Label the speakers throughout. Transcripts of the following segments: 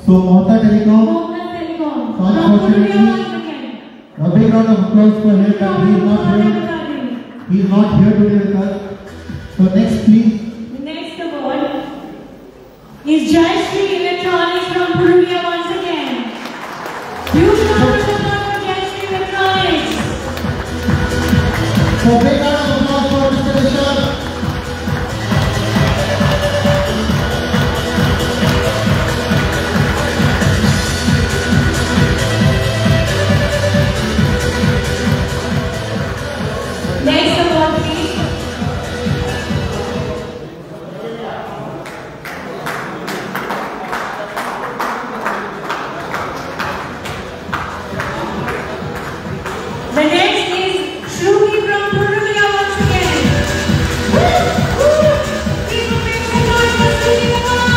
Speaker 1: So Mohta Telecom, unfortunately, a big round of applause for him, but he is not here. He is not here today with us. So next, please.
Speaker 2: The next award is Jayashree Electronics from Purulia once again. Huge round of applause for Jayashree Electronics.
Speaker 1: So big round of applause for Mr. Vishal.
Speaker 2: Next award, please. The next is Shruti from Purulia once again. People make some noise for Shruti Mama.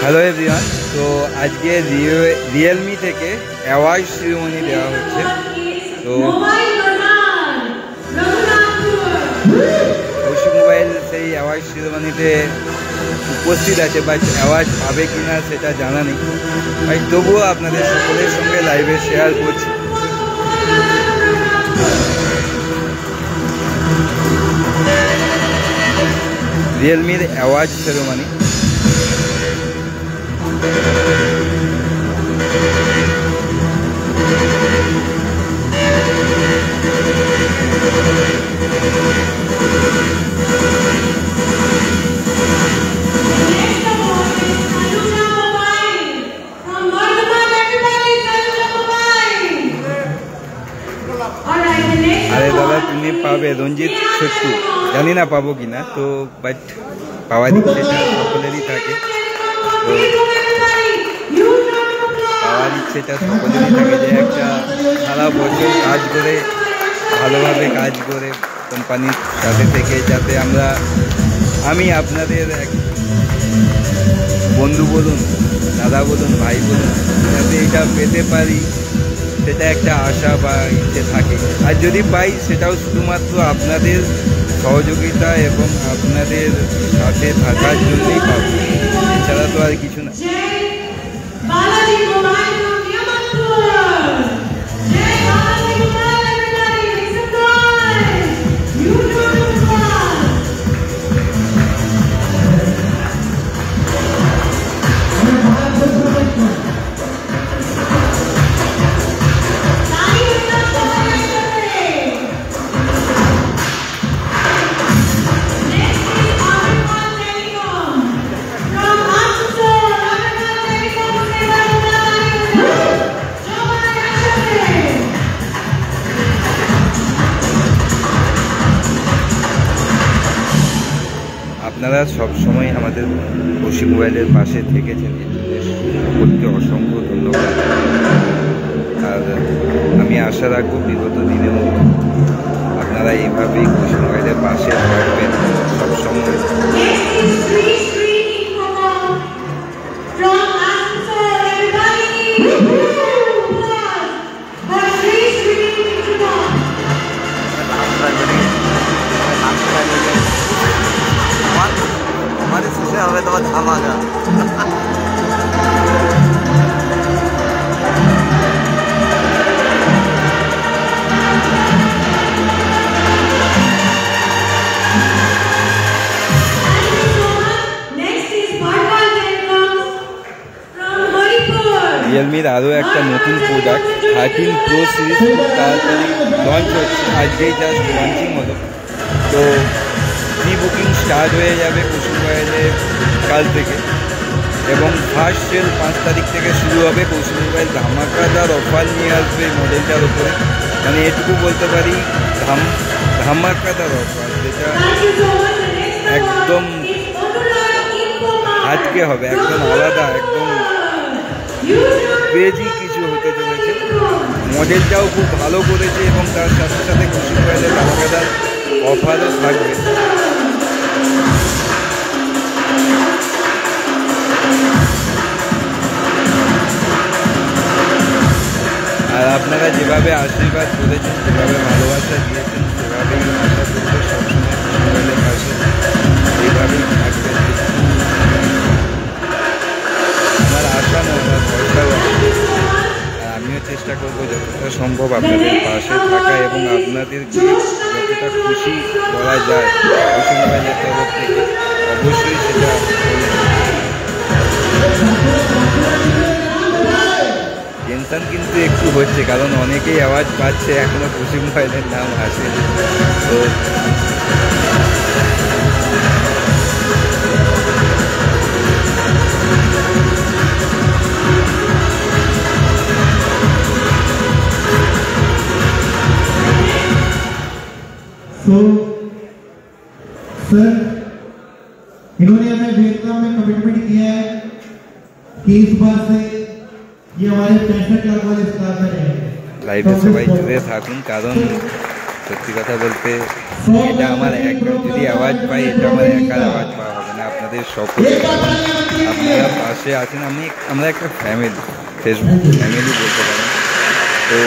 Speaker 3: Hello everyone, তো আজকে Realme থেকে award ceremony দেওয়া হচ্ছে। তো Kaushik mobile সেই award সেরিমনিতে উপস্থিত আছে, but award পাবে কিনা সেটা জানা নেই, বাট তবুও আপনাদের সকলের সঙ্গে লাইভে শেয়ার করছি। রিয়েলমির অ্যাওয়ার্ড সেরিমনি। আরে দাদা, তুমি পাবে রঞ্জিত ছোট্টু, জানি না পাবো কিনা, তো বাট পাওয়ার ইচ্ছেটা সকলেরই থাকে। তো পাওয়ার ইচ্ছেটা সকলেরই থাকে যে একটা সারা বছর কাজ করে ভালোভাবে কাজ করে কোম্পানির সাথে থেকে যাতে আমি আপনাদের এক বন্ধু বলুন, দাদা বলুন, ভাই বলুন, যাতে এটা পেতে পারি সেটা একটা আশা বা ইচ্ছে থাকে। আর যদি পাই সেটাও শুধুমাত্র আপনাদের সহযোগিতা এবং আপনাদের সাথে থাকার জন্যই পাবো, এছাড়া তো আর কিছু না। আপনারা সবসময় আমাদের কৌশিক মোবাইলের পাশে থেকেছেন, সকলকে অসংখ্য ধন্যবাদ। আর আমি আশা রাখবো বিগত দিনের মতো আপনারা এইভাবেই কৌশিক মোবাইলের পাশে থাকবেন সবসময়।
Speaker 4: हमारे शीशे हमें तो धमाका।
Speaker 3: রিয়েলমির আরও একটা নতুন প্রোডাক্ট 13 Pro সিরিজ খুব তাড়াতাড়ি লঞ্চ হচ্ছে, আজকেই জাস্ট লঞ্চিং হলো। তো প্রি বুকিং স্টার্ট হয়ে যাবে কৌশিক মোবাইলে কাল থেকে, এবং ফার্স্ট সেল 5 তারিখ থেকে শুরু হবে। কৌশিক মোবাইল ধামাকাদার অফার নিয়ে আসবে মডেলটার উপরে, মানে এটুকু বলতে পারি ধামাকাদার অফার, যেটা একদম হাতকে হবে, একদম আলাদা, একদম ক্রেজি কিছু হতে চলেছে। মডেলটাও খুব ভালো করেছে এবং তার সাথে সাথে কৌশিক মোবাইলের ধামাকাদার অফারও থাকবে। আর আপনারা যেভাবে আশীর্বাদ করেছেন, যেভাবে ভালোবাসা দিয়েছেন, সেভাবেই আশা করবো সবসময় মোবাইলের পাশে এইভাবেই থাকবেন। আমার আশা নয়, আমার ভরসাও আছে। আর আমিও চেষ্টা করবো যতটা সম্ভব আপনাদের পাশে থাকা এবং আপনাদেরকে যতটা খুশি করা যায় খুশি মোবাইলের তরফ থেকে অবশ্যই সেটা টেনশন কিন্তু একটু হচ্ছে, কারণ অনেকেই আওয়াজ পাচ্ছে এখনো খুশি মোবাইলের নাম আসেনি। তো
Speaker 1: सर इन्होंने हमें वियतनाम में कमिटमेंट किया है कि इस बार से ये हमारे 65 लाख वाले स्टार में रहेंगे।
Speaker 3: লাইভে সবাই জুড়ে থাকুন, কারণ সত্যি কথা বলতে এটা আমার একা, যদি আওয়াজ পাই এটা আমার একার আওয়াজ পাওয়া হবে না, আপনাদের সকলে আপনারা পাশে আছেন। আমরা একটা ফ্যামিলি, ফেসবুক ফ্যামিলি বলতে পারেন। তো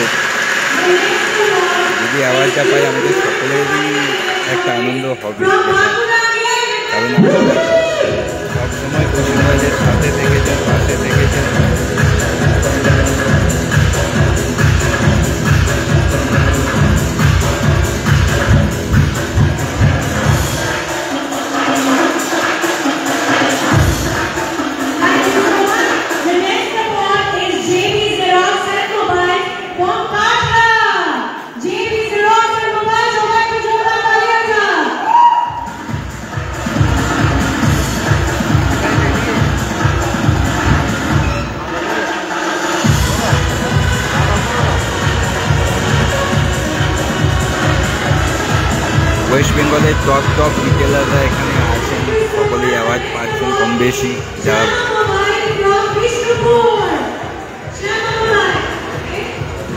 Speaker 3: যদি আওয়াজটা পাই আমাদের সকলেরই একটা আনন্দ হবে, কারণ আপনারা সবসময় খুশি মোবাইলের সাথে থেকেছেন, পাশে থেকেছেন। ওয়েস্ট বেঙ্গলের টপ রিটেলাররা এখানে আছেন, সকলেই আওয়াজ পাচ্ছেন কম বেশি। যারা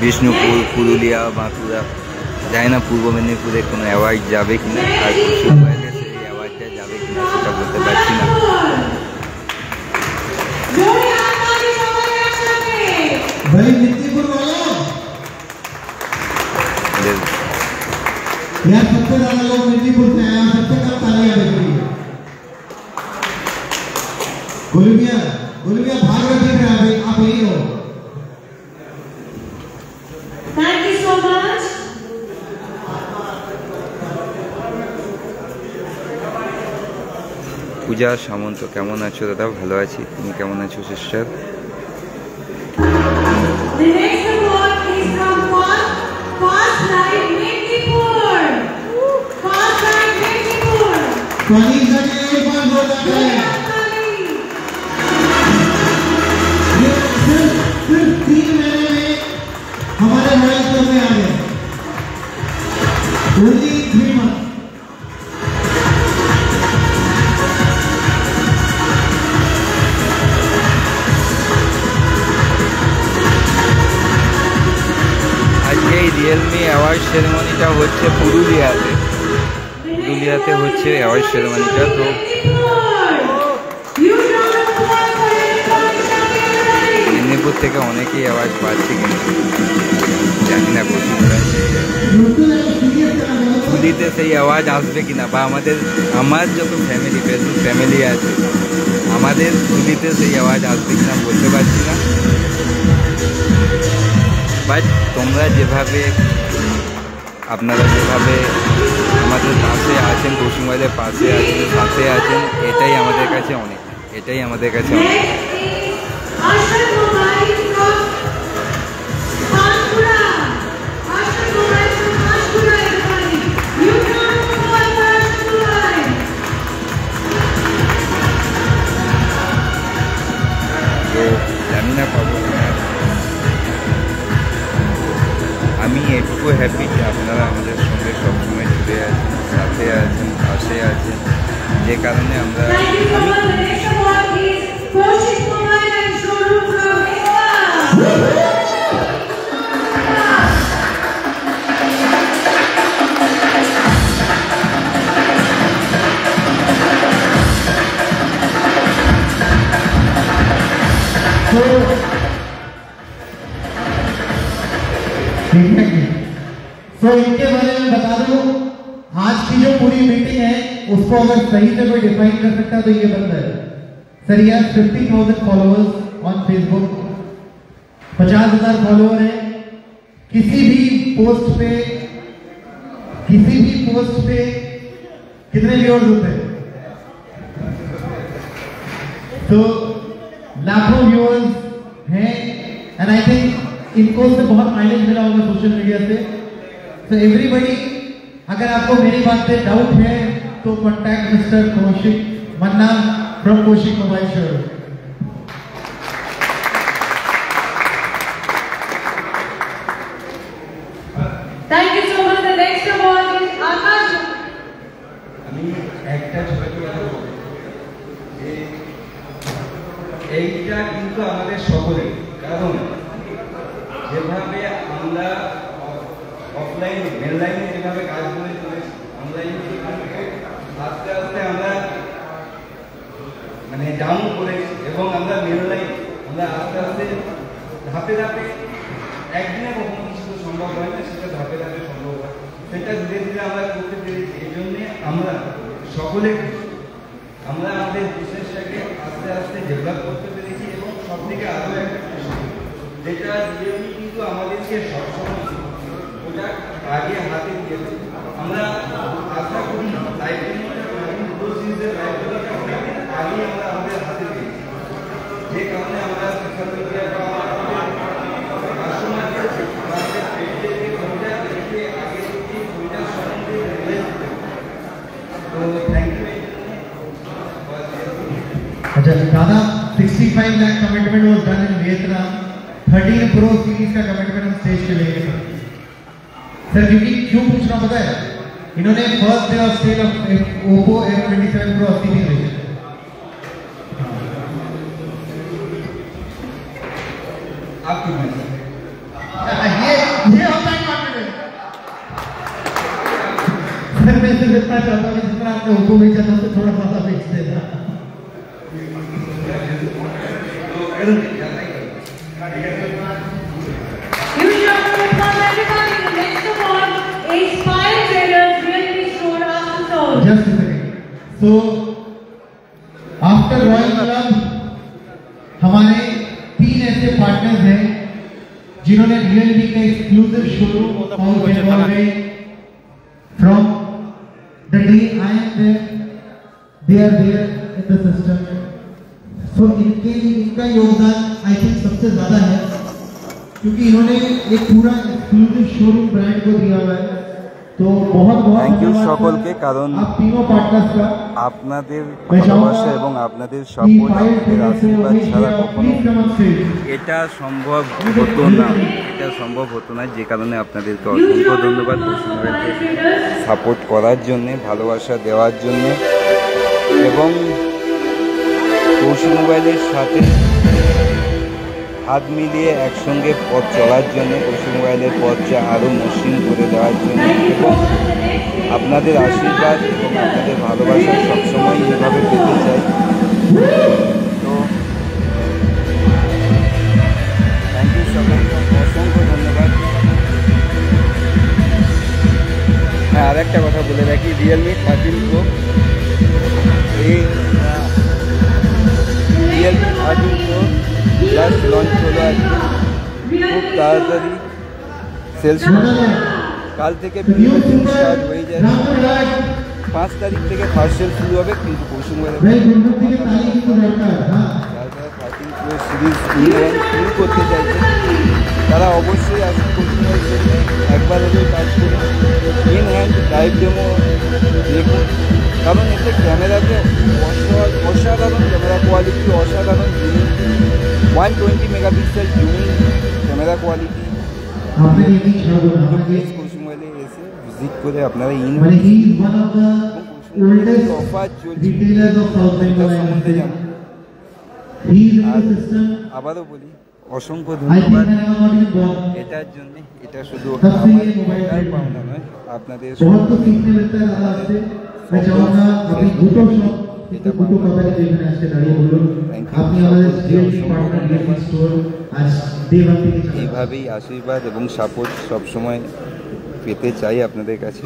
Speaker 3: বিষ্ণুপুর, পুরুলিয়া, বাঁকুড়া, জানি না পূর্ব মেদিনীপুরে কোনো অ্যাওয়ার্ড যাবে কিনা, আর খুশি মোবাইলে সেই অ্যাওয়ার্ডটা যাবে কিনা সেটা বলতে পারছি না।
Speaker 1: यार सबसे ज्यादा लोग मेदिनीपुर से आए, सबसे कम तालियां बज रही है। गुलबिया भाग रहे थे, आप यही हो।
Speaker 2: Thank you so much.
Speaker 3: পূজা সামন্ত, কেমন আছো দাদা? ভালো আছি, তুমি কেমন আছো sister?
Speaker 2: The next award is from Fast Life Medipur. Fast Life Medipur.
Speaker 1: पानी का एक बार बोल रहा है। ये सिर्फ 3 महीने में हमारे राज्य में आ गए। Only 3 months।
Speaker 3: এই রিয়েলমি অ্যাওয়ার্ড সেরেমনিটা হচ্ছে পুরুলিয়াতে হচ্ছে অ্যাওয়ার্ড সেরেমনিটা। তো মেদিনীপুর থেকে অনেকেই অ্যাওয়ার্ড পাচ্ছে, কিন্তু জানি না পুরুলিয়াতে সেই অ্যাওয়ার্ড আসবে কিনা, বা আমার যত ফ্যামিলি, ফেসবুক ফ্যামিলি আছে, আমাদের পুরুলিয়াতে সেই অ্যাওয়ার্ড আসবে কিনা বলতে পারছি না। বাট তোমরা যেভাবে, আপনারা যেভাবে আমাদের পাশে আছেন, খুশি মোবাইলের পাশে আছেন, সাথে আছেন, এটাই আমাদের কাছে অনেক, এটাই আমাদের কাছে অনেক। তো জানি না পাবো না, আমি একটু হ্যাপি যে আপনারা আমাদের সঙ্গে সবসময় জুড়ে আছেন, সাথে আছেন, পাশে আছেন, যে কারণে আমরা
Speaker 1: सो इनके बारे में बता दूं, आज की जो पूरी मीटिंग है उसको अगर सही से कोई डिफाइन कर सकता है तो ये बंदा है। सर ये 50,000 फॉलोअर्स ऑन फेसबुक, 50,000 फॉलोअर है। किसी भी पोस्ट पे कितने व्यूअर्स होते हैं? तो लाखों व्यूअर्स हैं एंड आई थिंक इनको से बहुत माइलेज मिला होगा सोशल मीडिया से। तो एवरीबडी, अगर आपको मेरी बात पे डाउट है तो contact mister Kaushik Manna from Kaushik mobile showroom.
Speaker 2: Thank you so much. The next award is Akash.
Speaker 3: আমি একটা ছবি এইটা কিন্তু আমাদের সকলের, কারণ যেভাবে আমরা অফলাইন মেনলাইনে যেভাবে কাজ করে চলেছি, অনলাইনে আস্তে আস্তে আমরা মানে ডাউন করেছি এবং আমরা মেনলাইন আমরা আস্তে আস্তে ধাপে ধাপে একদিনে কখনো কিছু সম্ভব হয় না, সেটা ধাপে ধাপে সম্ভব হয়, সেটা ধীরে ধীরে আমরা করতে পেরেছি। এই জন্যে আমরা সকলে আমরা আমাদের বিজনেসটাকে আস্তে আস্তে ডেভেলপ করতে পেরেছি এবং সব থেকে আরও একটা যেটা রিয়েলমি কিন্তু আমাদেরকে সবসময় ওটা আগে হাতে দিয়েছে। আমরা আশা করি দুটো সিরিজের লাইফগুলোকে আগে আমরা আমাদের হাতে পেয়েছি, যে কারণে আমরা সোশ্যাল মিডিয়া বা কাস্টমারকে আগে থেকে ওইটার সম্বন্ধে তো থ্যাংক ইউ।
Speaker 1: अच्छा दादा, 65 lakh commitment was done in Vietnam. 13 pro series का कमिटमेंट हम स्टेज पे लेंगे सर। क्योंकि क्यों पूछ रहा पता है, इन्होंने first day of sale of Oppo F27 Pro 80 दिन भेजे।
Speaker 3: आपकी
Speaker 1: ये होता है कॉन्फिडेंस। सर मैं सिर्फ इतना चाहता हूँ जितना आपने ओप्पो बेचा था उससे थोड़ा सा बेच देना।
Speaker 2: You shall perform everybody. The next award is Fire Traders Realty Store After.
Speaker 1: Just a second. So after Royal Club हमारे 3 ऐसे पार्टनर्स हैं जिन्होंने रियलमी का exclusive showroom from the day I am there, they are there in the system. So इनका योगदान I think सबसे ज्यादा है क्योंकि इन्होंने एक पूरा एक्सक्लूसिव शोरूम ब्रांड को दिया हुआ है। तो बहुत
Speaker 3: थैंक यू সকলকে, কারণ
Speaker 1: आप तीनों पार्टनर्स का
Speaker 3: আপনাদের ভালোবাসা এবং আপনাদের সাপোর্ট, আপনাদের আশীর্বাদ ছাড়া কখনো এটা সম্ভব হতো না, যে কারণে আপনাদেরকে অসংখ্য ধন্যবাদ সাপোর্ট করার জন্যে, ভালোবাসা দেওয়ার জন্যে এবং কৌশিক মোবাইলের সাথে হাত মিলিয়ে একসঙ্গে পথ চলার জন্য, কৌশিক মোবাইলের পথটা আরও মসৃণ করে দেওয়ার জন্য এবং আপনাদের আশীর্বাদ এবং আপনাদের ভালোবাসা সবসময় এইভাবে পেতে চাই। তো থ্যাংক ইউ সকলকে, অসংখ্য ধন্যবাদ। হ্যাঁ, আর একটা কথা বলে রাখি, রিয়েলমি 13 প্রো এই রিয়েলমি 13 প্রো জাস্ট লঞ্চ হলো আজকে, খুব তাড়াতাড়ি সেলস কাল থেকে প্রিমিয়াম স্টার্ট হয়ে যায়। 5 তারিখ থেকে ফার্স্ট সেল শুরু হবে, কিন্তু কৌশিক মোবাইলের 13 প্রো সিরিজ শুরু করতে চাইছে তারা অবশ্যই আসুন কৌশিক মোবাইল একবার হলেও কাজ করুন, ইন হ্যান্ড লাইভ ডেমো দেখুন, কারণ এতে ক্যামেরাতে অসাধারণ ক্যামেরা কোয়ালিটি, অসাধারণ 120 megapixel zooming camera quality. Kaushik মোবাইলে এসে ভিজিট করে আপনারা অফার চলছে সম্বন্ধে জানুন। আবারও বলি অসংখ্য ধন্যবাদ এটার জন্য। এটা শুধু আমার পাওনা নয়, আপনাদের
Speaker 1: আপনি আমাদের देवंती के चरण।
Speaker 3: এইভাবেই আশীর্বাদ এবং সাপোর্ট সবসময় পেতে চাই আপনাদের কাছে।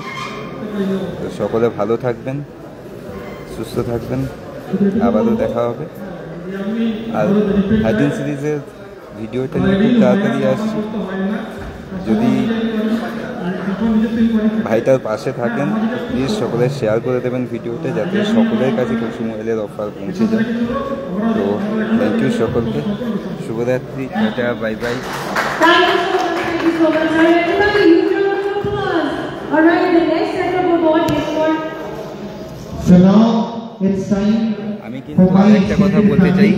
Speaker 3: তো সকলে ভালো থাকবেন, সুস্থ থাকবেন, আবারও দেখা হবে। আর হাইডিন সিরিজের ভিডিওটা নিয়ে খুব তাড়াতাড়ি আসছি। যদি ভাইটার পাশে থাকেন প্লিজ সকলে শেয়ার করে দেবেন ভিডিওটা, যাতে সকলের কাছে কুসুম অয়েলের অফার পৌঁছে যায়। তো থ্যাংক ইউ সকলকে, শুভরাত্রি, tata, bye bye.
Speaker 2: Thank you so much. Everybody, huge round of applause. All right, the next set of award is for.
Speaker 1: So now it's time
Speaker 3: আমি কিন্তু আরেকটা কথা বলতে চাই,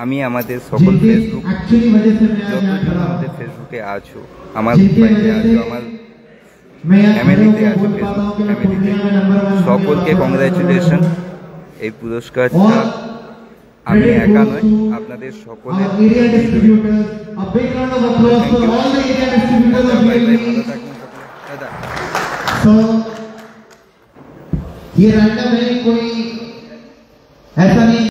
Speaker 3: আমি আমাদের সকল ফেসবুক,
Speaker 1: एक्चुअली वजह से मैं आज
Speaker 3: যতজন
Speaker 1: यहाँ खड़ा
Speaker 3: আমাদের
Speaker 1: हूँ,
Speaker 3: ফেসবুকে আছো, আমার বাইরে আছো, আমার
Speaker 1: मैं यहाँ
Speaker 3: ফ্যামিলিতে
Speaker 1: खड़ा
Speaker 3: আছো,
Speaker 1: होकर बोल पाता हूँ कि मैं
Speaker 3: ফ্যামিলিতে
Speaker 1: पूर्णिया में नंबर 1
Speaker 3: সকলকে কংগ্রাচুলেশন। এই পুরস্কারটা আমি একা নয়, আপনাদের সকলের।
Speaker 1: our area distributors, a big round of applause for all the area distributors of
Speaker 3: bye bye, ভালো
Speaker 1: UAE.
Speaker 3: থাকবেন সকলে, টাটা।
Speaker 1: So ये रैंडम है, कोई ऐसा नहीं